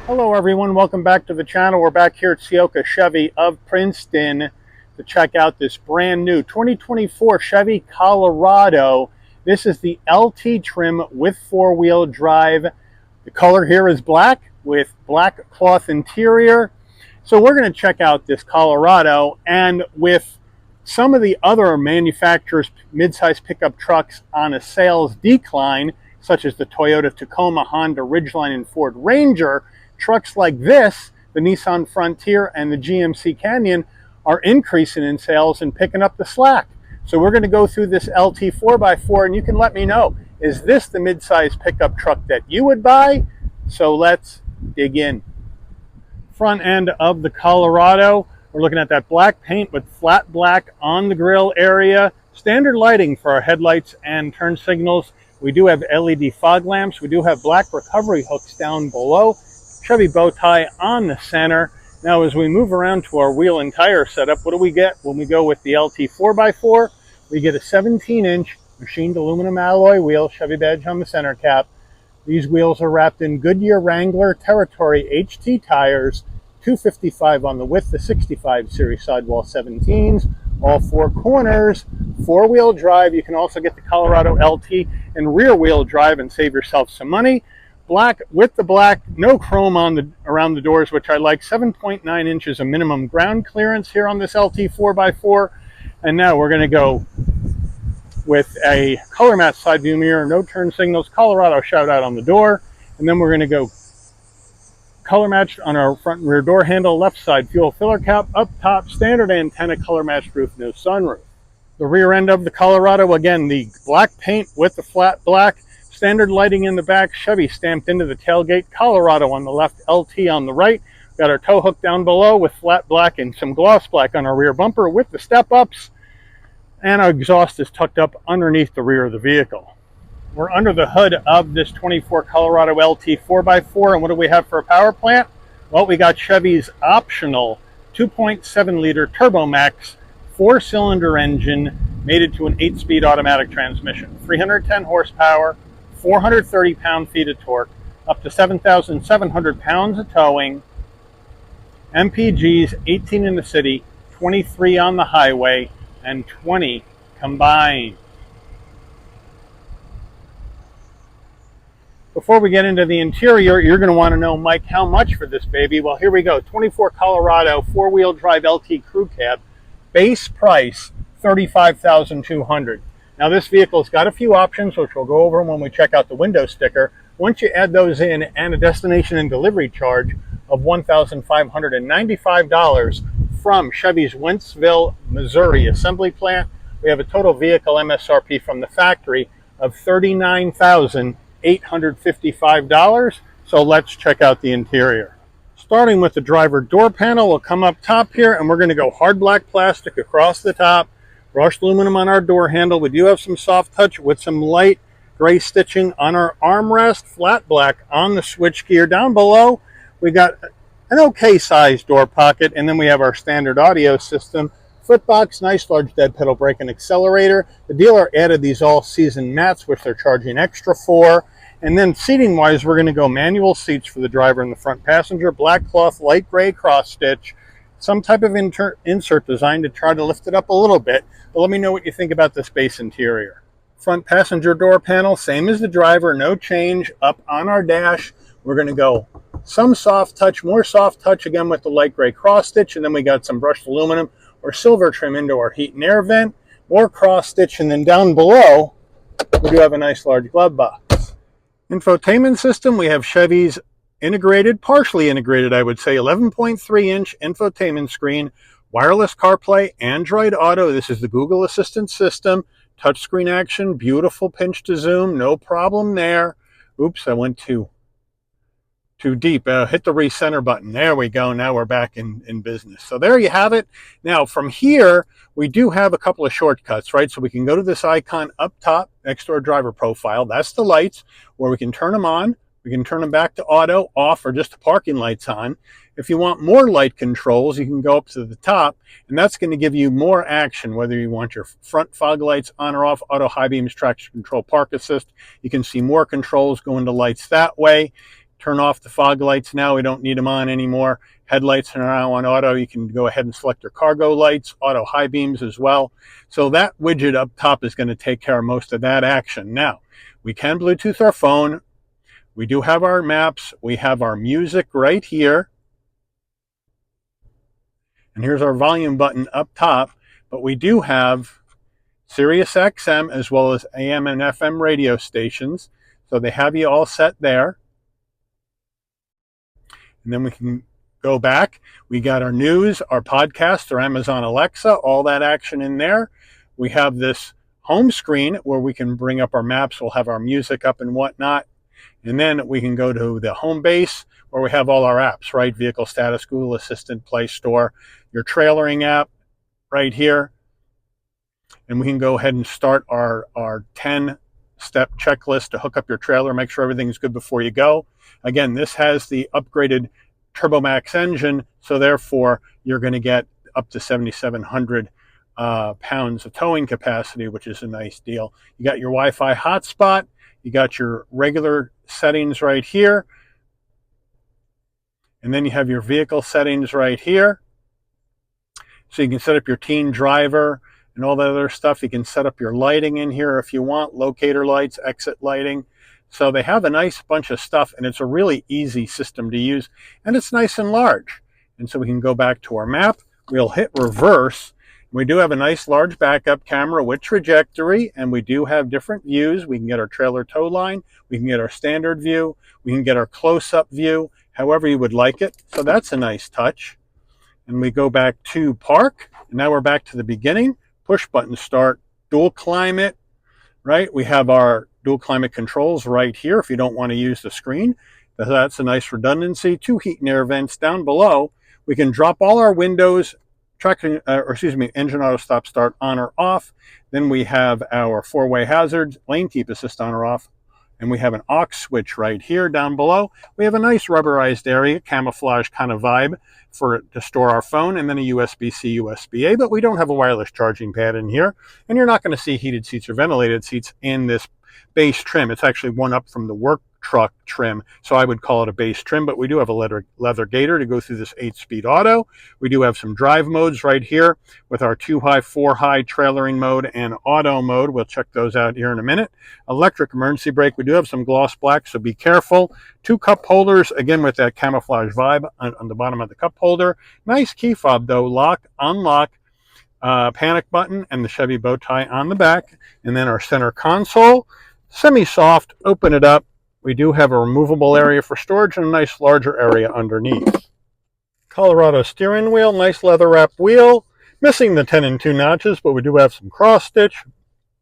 Hello everyone, welcome back to the channel. We're back here at Ciocca Chevy of Princeton to check out this brand new 2024 Chevy Colorado. This is the LT trim with four-wheel drive. The color here is black with black cloth interior. So we're going to check out this Colorado, and with some of the other manufacturers' mid-size pickup trucks on a sales decline, such as the Toyota Tacoma, Honda Ridgeline, and Ford Ranger, trucks like this, the Nissan Frontier and the GMC Canyon, are increasing in sales and picking up the slack. So we're going to go through this LT 4x4, and you can let me know, is this the mid-size pickup truck that you would buy? So let's dig in. Front end of the Colorado, we're looking at that black paint with flat black on the grille area. Standard lighting for our headlights and turn signals. We do have LED fog lamps. We do have black recovery hooks down below. Chevy bow tie on the center. Now as we move around to our wheel and tire setup, what do we get when we go with the LT 4x4? We get a 17-inch machined aluminum alloy wheel, Chevy badge on the center cap. These wheels are wrapped in Goodyear Wrangler Territory HT tires, 255 on the width, the 65 series sidewall 17s, all four corners, four-wheel drive. You can also get the Colorado LT and rear-wheel drive and save yourself some money. Black with the black, no chrome on around the doors, which I like. 7.9 inches of minimum ground clearance here on this LT 4x4. And now we're going to go with a color match side view mirror, no turn signals, Colorado shout out on the door. And then we're going to go color matched on our front and rear door handle, left side fuel filler cap, up top standard antenna, color matched roof, no sunroof. The rear end of the Colorado, again, the black paint with the flat black. Standard lighting in the back, Chevy stamped into the tailgate, Colorado on the left, LT on the right. Got our tow hook down below with flat black and some gloss black on our rear bumper with the step-ups. And our exhaust is tucked up underneath the rear of the vehicle. We're under the hood of this 24 Colorado LT 4x4, and what do we have for a power plant? Well, we got Chevy's optional 2.7-liter Turbomax 4-cylinder engine mated to an 8-speed automatic transmission. 310 horsepower, 430 pound-feet of torque, up to 7,700 pounds of towing, MPGs 18 in the city, 23 on the highway, and 20 combined. Before we get into the interior, you're going to want to know, Mike, how much for this baby? Well, here we go. 24 Colorado, four-wheel drive LT crew cab, base price $35,200. Now this vehicle's got a few options, which we'll go over when we check out the window sticker. Once you add those in, and a destination and delivery charge of $1,595 from Chevy's Wentzville, Missouri assembly plant, we have a total vehicle MSRP from the factory of $39,855. So let's check out the interior. Starting with the driver door panel, we'll come up top here, and we're going to go hard black plastic across the top. Brushed aluminum on our door handle. We do have some soft touch with some light gray stitching on our armrest. Flat black on the switch gear. Down below, we got an okay sized door pocket, and then we have our standard audio system. Footbox, nice large dead pedal brake and accelerator. The dealer added these all-season mats, which they're charging extra for. And then seating-wise, we're going to go manual seats for the driver and the front passenger. Black cloth, light gray cross stitch. Some type of insert designed to try to lift it up a little bit. But let me know what you think about this base interior. Front passenger door panel, same as the driver, no change. Up on our dash, we're going to go some soft touch, more soft touch again with the light gray cross stitch, and then we got some brushed aluminum or silver trim into our heat and air vent, more cross stitch, and then down below, we do have a nice large glove box. Infotainment system, we have Chevy's integrated, partially integrated, I would say, 11.3-inch infotainment screen, wireless CarPlay, Android Auto. This is the Google Assistant system, touchscreen action, beautiful pinch to zoom, no problem there. Oops, I went too deep. Hit the recenter button. There we go. Now we're back in business. So there you have it. Now from here, we do have a couple of shortcuts, right? So we can go to this icon up top next to our driver profile. That's the lights where we can turn them on. We can turn them back to auto, off, or just the parking lights on. If you want more light controls, you can go up to the top, and that's going to give you more action, whether you want your front fog lights on or off, auto high beams, traction control, park assist. You can see more controls go into lights that way. turn off the fog lights now. We don't need them on anymore. Headlights are now on auto. You can go ahead and select your cargo lights, auto high beams as well. So that widget up top is going to take care of most of that action. Now, we can Bluetooth our phone. We do have our maps. We have our music right here. And here's our volume button up top. But we do have Sirius XM as well as AM and FM radio stations. So they have you all set there. And then we can go back. We got our news, our podcast, our Amazon Alexa, all that action in there. We have this home screen where we can bring up our maps. We'll have our music up and whatnot. And then we can go to the home base where we have all our apps, right? Vehicle status, Google Assistant, Play Store, your trailering app right here. And we can go ahead and start our 10-step checklist to hook up your trailer, make sure everything's good before you go. Again, this has the upgraded TurboMax engine, so therefore you're going to get up to 7,700 pounds of towing capacity, which is a nice deal. You got your Wi-Fi hotspot. You got your regular settings right here. And then you have your vehicle settings right here. So you can set up your teen driver and all that other stuff. You can set up your lighting in here if you want, locator lights, exit lighting. So they have a nice bunch of stuff, and it's a really easy system to use, and it's nice and large. And so we can go back to our map. We'll hit reverse. We do have a nice large backup camera with trajectory, and we do have different views. We can get our trailer tow line. We can get our standard view. We can get our close-up view, however you would like it. So that's a nice touch. And we go back to park. And now we're back to the beginning. Push button start, dual climate, right? We have our dual climate controls right here if you don't want to use the screen. That's a nice redundancy. 2 heat and air vents down below. We can drop all our windows, engine auto stop start on or off. Then we have our 4-way hazards, lane keep assist on or off. And we have an aux switch right here down below. We have a nice rubberized area, camouflage kind of vibe to store our phone, and then a USB-C, USB-A, but we don't have a wireless charging pad in here. And you're not going to see heated seats or ventilated seats in this base trim. It's actually one up from the work truck trim, so I would call it a base trim, but we do have a leather gaiter to go through this 8-speed auto. We do have some drive modes right here with our 2-high, 4-high trailering mode and auto mode. We'll check those out here in a minute. Electric emergency brake. We do have some gloss black, so be careful. 2 cup holders, again with that camouflage vibe on the bottom of the cup holder. Nice key fob though, lock, unlock, panic button, and the Chevy bow tie on the back. And then our center console, semi-soft, open it up. We do have a removable area for storage and a nice larger area underneath. Colorado steering wheel, nice leather wrap wheel. Missing the 10 and 2 notches, but we do have some cross stitch.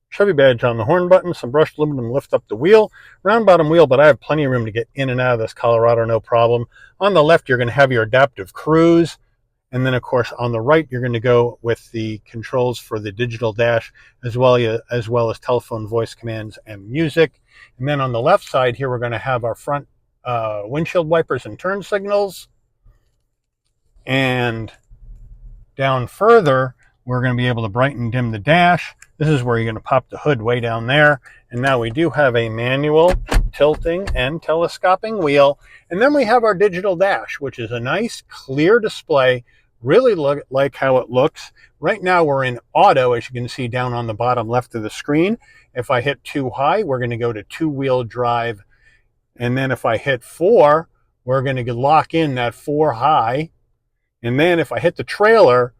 Chevy badge on the horn button, some brushed aluminum lift up the wheel. Round bottom wheel, but I have plenty of room to get in and out of this Colorado, no problem. On the left, you're going to have your adaptive cruise. And then, of course, on the right, you're going to go with the controls for the digital dash, as well as telephone voice commands and music. And then on the left side here, we're going to have our front windshield wipers and turn signals. And down further, we're going to be able to brighten and dim the dash. This is where you're going to pop the hood way down there. And now we do have a manual tilting and telescoping wheel. And then we have our digital dash, which is a nice clear display. Really like how it looks. Right now we're in auto, as you can see down on the bottom left of the screen. If I hit 2 high, we're going to go to 2-wheel drive. And then if I hit 4, we're going to lock in that 4 high. And then if I hit the trailer,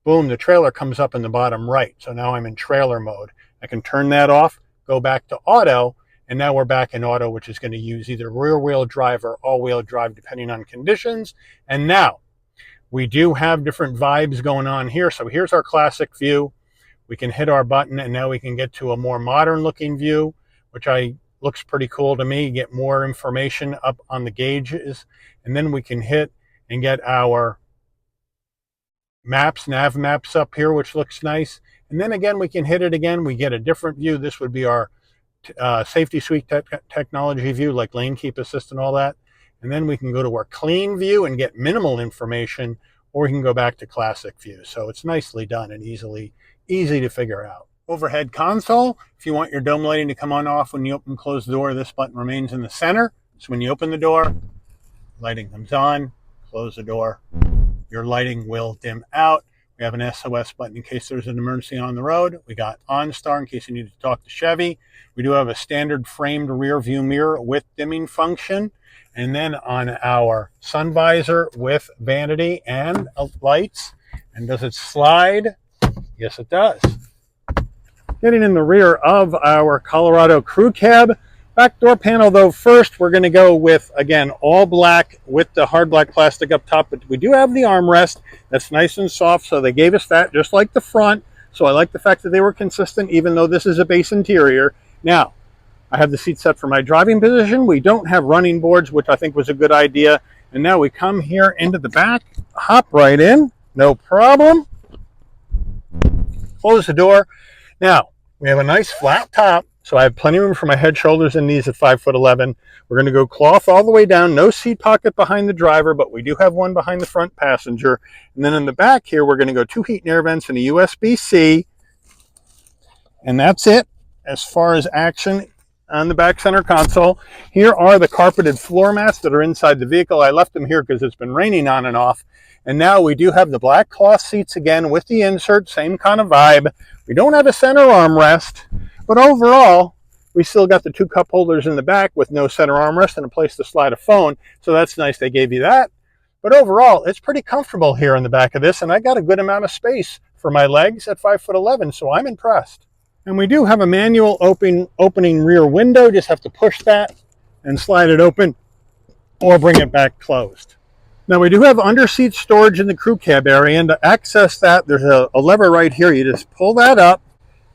boom, the trailer comes up in the bottom right. So now I'm in trailer mode. I can turn that off, go back to auto, and now we're back in auto, which is going to use either rear-wheel drive or all-wheel drive, depending on conditions. And now, we do have different vibes going on here. So here's our classic view. We can hit our button, and now we can get to a more modern-looking view, which looks pretty cool to me. Get more information up on the gauges. And then we can hit and get our maps, nav maps up here, which looks nice. And then again, we can hit it again. We get a different view. This would be our safety suite technology view, like lane keep assist and all that. And then we can go to our clean view and get minimal information, or we can go back to classic view. So it's nicely done and easy to figure out. Overhead console. If you want your dome lighting to come on off when you open and close the door, this button remains in the center. So when you open the door, lighting comes on, close the door, your lighting will dim out. We have an SOS button in case there's an emergency on the road. We got OnStar in case you need to talk to Chevy. We do have a standard framed rear view mirror with dimming function. And then on our sun visor with vanity and lights. And does it slide? Yes, it does. Getting in the rear of our Colorado crew cab. Back door panel though, first we're going to go with, again, all black with the hard black plastic up top, but we do have the armrest that's nice and soft, so they gave us that just like the front. So I like the fact that they were consistent even though this is a base interior. Now, I have the seat set for my driving position. We don't have running boards, which I think was a good idea. And now we come here into the back, hop right in, no problem. Close the door. Now, we have a nice flat top. So I have plenty of room for my head, shoulders, and knees at 5'11". We're going to go cloth all the way down. No seat pocket behind the driver, but we do have one behind the front passenger. And then in the back here, we're going to go 2 heat and air vents and a USB-C. And that's it as far as action on the back center console. Here are the carpeted floor mats that are inside the vehicle. I left them here because it's been raining on and off. And now we do have the black cloth seats again with the insert, same kind of vibe. We don't have a center armrest. But overall, we still got the 2 cup holders in the back with no center armrest and a place to slide a phone. So that's nice they gave you that. But overall, it's pretty comfortable here in the back of this, and I got a good amount of space for my legs at 5'11", so I'm impressed. And we do have a manual opening rear window. Just have to push that and slide it open or bring it back closed. Now we do have under-seat storage in the crew cab area, and to access that, there's a lever right here. You just pull that up.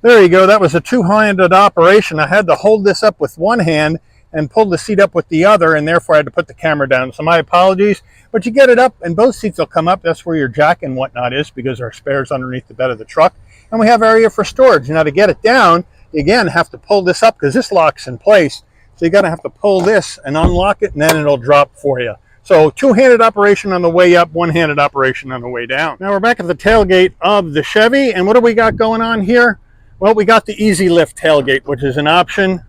There you go. That was a two-handed operation. I had to hold this up with one hand and pull the seat up with the other, and therefore I had to put the camera down. So my apologies, but you get it up and both seats will come up. That's where your jack and whatnot is because our spare's underneath the bed of the truck. And we have area for storage. Now to get it down, you again have to pull this up because this locks in place. So you gotta have to pull this and unlock it, and then it'll drop for you. So two-handed operation on the way up, one-handed operation on the way down. Now we're back at the tailgate of the Chevy, and what do we got going on here? Well, we got the easy lift tailgate, which is an option,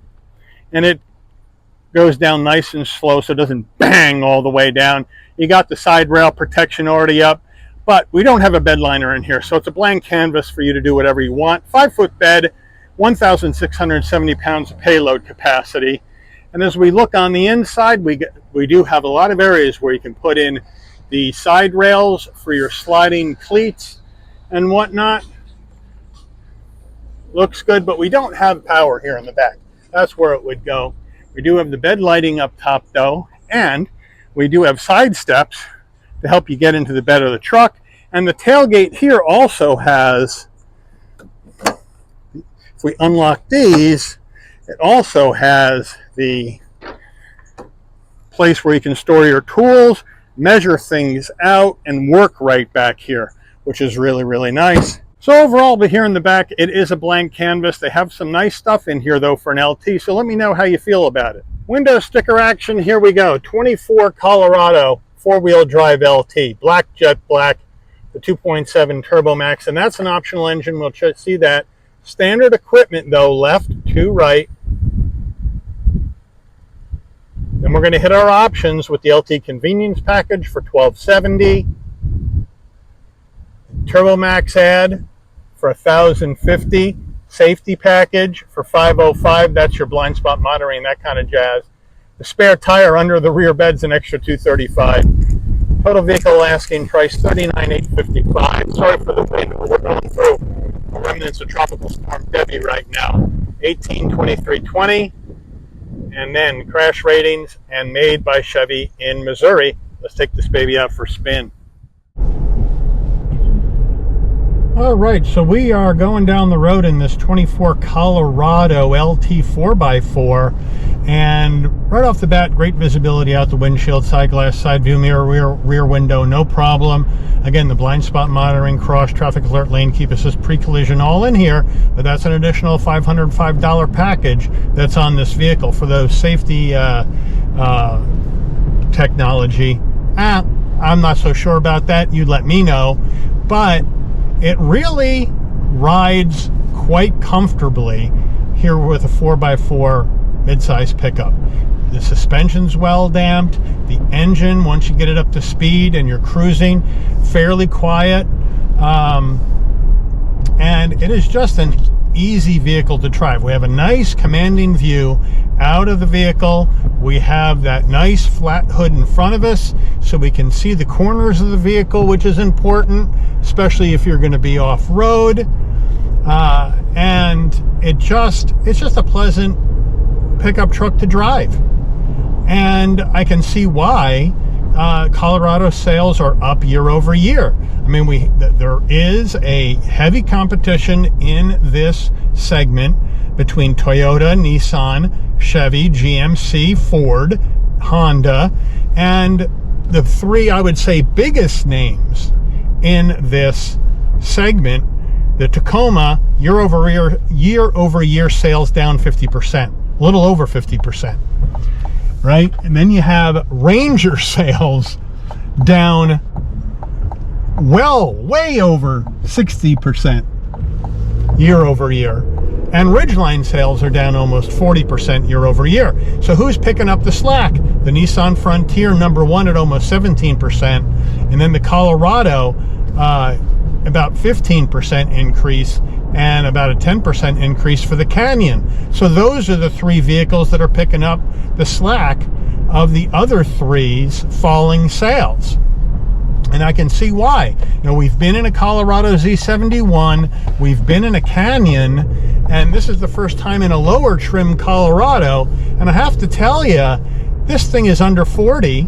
and it goes down nice and slow so it doesn't bang all the way down. You got the side rail protection already up, but we don't have a bed liner in here, so it's a blank canvas for you to do whatever you want. 5-foot bed, 1,670 pounds of payload capacity. And as we look on the inside, we do have a lot of areas where you can put in the side rails for your sliding cleats and whatnot. Looks good, but we don't have power here in the back. That's where it would go. We do have the bed lighting up top though, and we do have side steps to help you get into the bed of the truck. And the tailgate here also has, if we unlock these, it also has the place where you can store your tools, measure things out, and work right back here, which is really, really nice. So overall, but here in the back, it is a blank canvas. They have some nice stuff in here, though, for an LT, so let me know how you feel about it. Window sticker action, here we go. 24 Colorado, four-wheel drive LT, black jet black, the 2.7 Turbo Max, and that's an optional engine. We'll see that. Standard equipment, though, left to right. Then we're going to hit our options with the LT convenience package for $1,270. Turbo Max ad for $1,050. Safety package for $505. That's your blind spot monitoring, that kind of jazz. The spare tire under the rear bed's an extra $235. Total vehicle asking price $39,855. Sorry for the wind, but we're going through the remnants of Tropical Storm Debbie right now. 18-23-20. And then crash ratings and made by Chevy in Missouri. Let's take this baby out for a spin. All right, so we are going down the road in this 24 Colorado LT 4x4, and right off the bat, great visibility out the windshield, side glass, side view mirror, rear window, no problem. Again, the blind spot monitoring, cross, traffic alert, lane keep assist, pre-collision, all in here, but that's an additional $505 package that's on this vehicle for those safety technology. I'm not so sure about that. You let me know, but it really rides quite comfortably here with a 4x4 midsize pickup. The suspension's well damped. The engine, once you get it up to speed and you're cruising, fairly quiet. And it is just an easy vehicle to drive. We have a nice commanding view out of the vehicle. We have that nice flat hood in front of us so we can see the corners of the vehicle, which is important, especially if you're going to be off-road. And it's just a pleasant pickup truck to drive. And I can see why Colorado sales are up year over year. I mean, there is a heavy competition in this segment between Toyota, Nissan, Chevy, GMC, Ford, Honda, and the three, I would say, biggest names in this segment. The Tacoma, year over year sales down 50%, a little over 50%, right? And then you have Ranger sales down way over 60% year over year. And Ridgeline sales are down almost 40% year over year. So who's picking up the slack? The Nissan Frontier, number one, at almost 17%. And then the Colorado, about 15% increase, and about a 10% increase for the Canyon. So those are the three vehicles that are picking up the slack of the other three's falling sales. And I can see why. You know, we've been in a Colorado Z71, we've been in a Canyon, and this is the first time in a lower trim Colorado. And I have to tell you, this thing is under 40.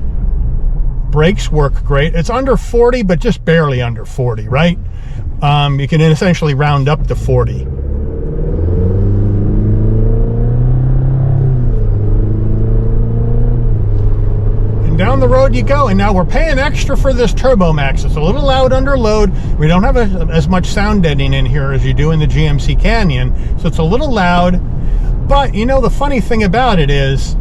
Brakes work great. It's under 40, but just barely under 40, right? You can essentially round up to 40. Down the road you go. And now we're paying extra for this Turbo Max. It's a little loud under load. We don't have as much sound deadening in here as you do in the GMC Canyon, so it's a little loud. But you know, the funny thing about it is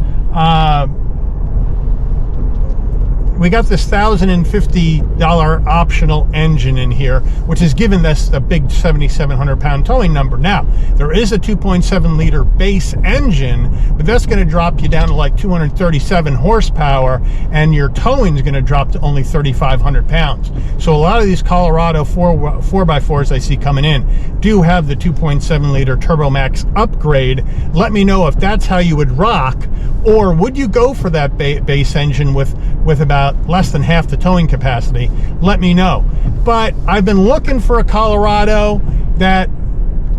we got this $1,050 optional engine in here, which has given us a big 7,700 pound towing number. Now, there is a 2.7 liter base engine, but that's going to drop you down to like 237 horsepower, and your towing is going to drop to only 3,500 pounds. So a lot of these Colorado 4x4s I see coming in do have the 2.7 liter Turbo Max upgrade. Let me know if that's how you would rock, or would you go for that base engine with about less than half the towing capacity? Let me know. But I've been looking for a Colorado that,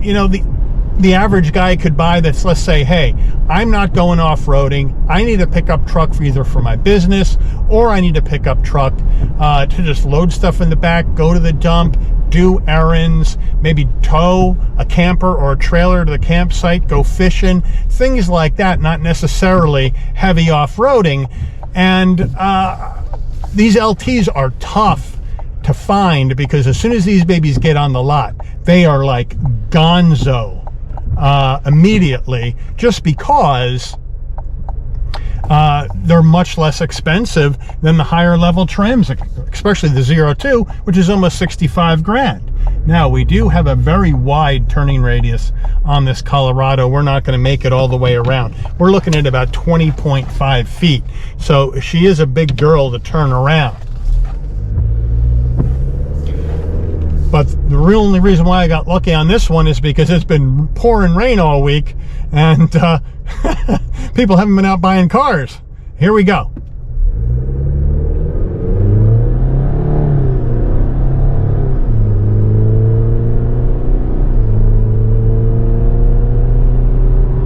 you know, the average guy could buy, that's, let's say, hey, I'm not going off-roading. I need a pickup truck for either for my business, or I need a pickup truck to just load stuff in the back, go to the dump, do errands, maybe tow a camper or a trailer to the campsite, go fishing, things like that, not necessarily heavy off-roading. And these LTs are tough to find, because as soon as these babies get on the lot, they are like gonzo immediately, just because they're much less expensive than the higher level trims, especially the 02, which is almost 65 grand. Now, we do have a very wide turning radius on this Colorado. We're not going to make it all the way around. We're looking at about 20.5 feet. So she is a big girl to turn around. But the real only reason why I got lucky on this one is because it's been pouring rain all week, and people haven't been out buying cars. Here we go.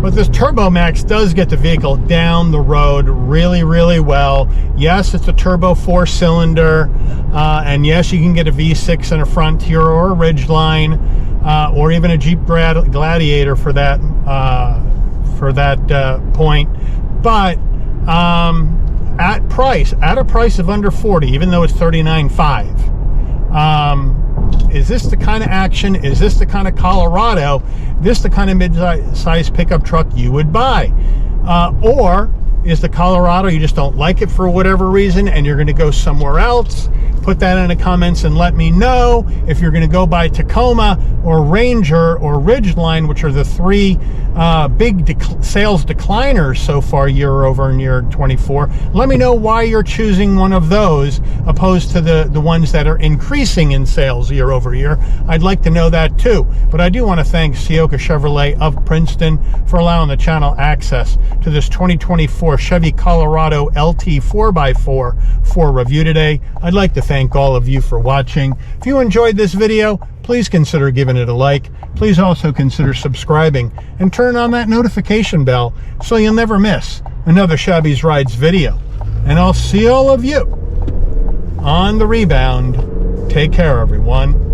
But this Turbo Max does get the vehicle down the road really, really well. Yes, it's a turbo 4-cylinder, and yes, you can get a V6 in a Frontier or a Ridgeline, or even a Jeep Gladiator for that point. But at a price of under 40, even though it's 39.5. Is this the kind of action? Is this the kind of Colorado? This the kind of mid-size pickup truck you would buy? Or is the Colorado, you just don't like it for whatever reason, and you're going to go somewhere else, Put that in the comments and let me know if you're going to go by Tacoma or Ranger or Ridgeline, which are the three big sales decliners so far year over year 24. Let me know why you're choosing one of those opposed to the ones that are increasing in sales year over year. I'd like to know that too. But I do want to thank Ciocca Chevrolet of Princeton for allowing the channel access to this 2024 Chevy Colorado LT 4x4 for review today. I'd like to thank all of you for watching. If you enjoyed this video, please consider giving it a like. Please also consider subscribing and turn on that notification bell so you'll never miss another Chevy's Rides video. And I'll see all of you on the rebound. Take care, everyone.